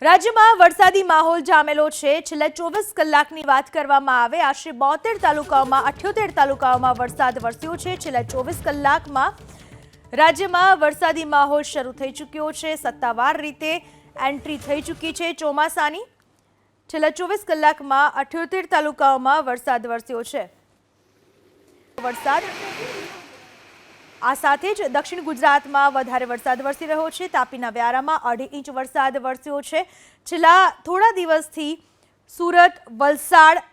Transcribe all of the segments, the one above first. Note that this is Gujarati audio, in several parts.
રાજ્યમાં વરસાદી માહોલ જામેલો છે। છેલ્લા 24 કલાકની વાત કરવામાં આવે આશરે 72 તાલુકાઓમાં 78 તાલુકાઓમાં વરસાદ વરસ્યો છે। છેલ્લા 24 કલાકમાં રાજ્યમાં વરસાદી માહોલ શરૂ થઈ ચૂક્યો છે। સત્તાવાર રીતે એન્ટ્રી થઈ ચૂકી છે ચોમાસાની। છેલ્લા 24 કલાકમાં 78 તાલુકાઓમાં વરસાદ વરસ્યો છે। આ સાથે જ દક્ષિણ ગુજરાતમાં વધારે વરસાદ વરસી રહ્યો છે। તાપીના વ્યારામાં 2.5 ઇંચ વરસાદ વરસ્યો છે। છેલ્લા થોડા દિવસથી સુરત, વલસાડ,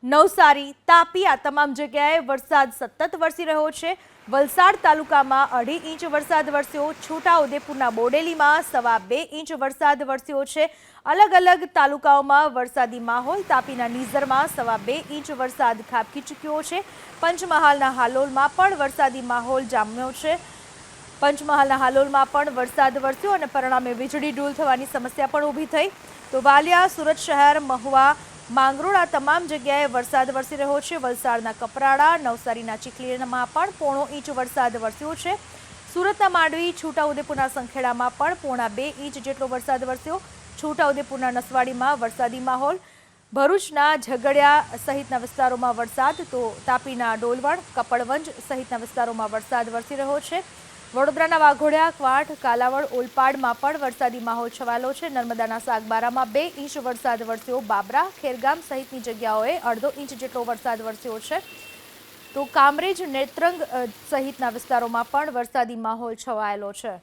નવસારી, તાપી આ તમામ જગ્યાએ વરસાદ સતત વરસી રહ્યો છે। વલસાડ તાલુકામાં 2.5 ઇંચ વરસાદ વરસ્યો। છોટાઉદેપુરના બોડેલીમાં 2.25 ઇંચ વરસાદ વરસ્યો છે। અલગ અલગ તાલુકાઓમાં વરસાદી માહોલ। તાપીના નીઝરમાં 2.25 ઇંચ વરસાદ ખાબકી ચૂક્યો છે। પંચમહાલના હાલોલમાં પણ વરસાદી માહોલ જામ્યો છે। પંચમહાલના હાલોલમાં પણ વરસાદ વરસ્યો અને પરિણામે વીજળી ડૂલ થવાની સમસ્યા પણ ઊભી થઈ। તો વાલિયા, સુરત શહેર, મહુવા, માંગરોળ આ તમામ જગ્યાએ વરસાદ વરસી રહ્યો છે। વલસાડના કપરાડા, નવસારીના ચીખલીમાં પણ 1.5 ઇંચ વરસાદ વરસ્યો છે। સુરતના માંડવી, છોટાઉદેપુરના સંખેડામાં પણ 1.25 ઇંચ જેટલો વરસાદ વરસ્યો। છોટાઉદેપુરના નસવાડીમાં વરસાદી માહોલ। ભરૂચના ઝઘડિયા સહિતના વિસ્તારોમાં વરસાદ, તો તાપીના ડોલવણ, કપડવંજ સહિતના વિસ્તારોમાં વરસાદ વરસી રહ્યો છે। વડોદરાના વાઘોડિયા, ક્વાંટ, કાલાવડ, ઓલપાડમાં પણ વરસાદી માહોલ છવાયેલો છે। નર્મદાના સાગબારામાં 2 ઇંચ વરસાદ વરસ્યો। બાબરા, ખેરગામ સહિતની જગ્યાઓએ 1.5 ઇંચ જેટલો વરસાદ વરસ્યો છે। તો કામરેજ, નેત્રંગ સહિતના વિસ્તારોમાં પણ વરસાદી માહોલ છવાયેલો છે।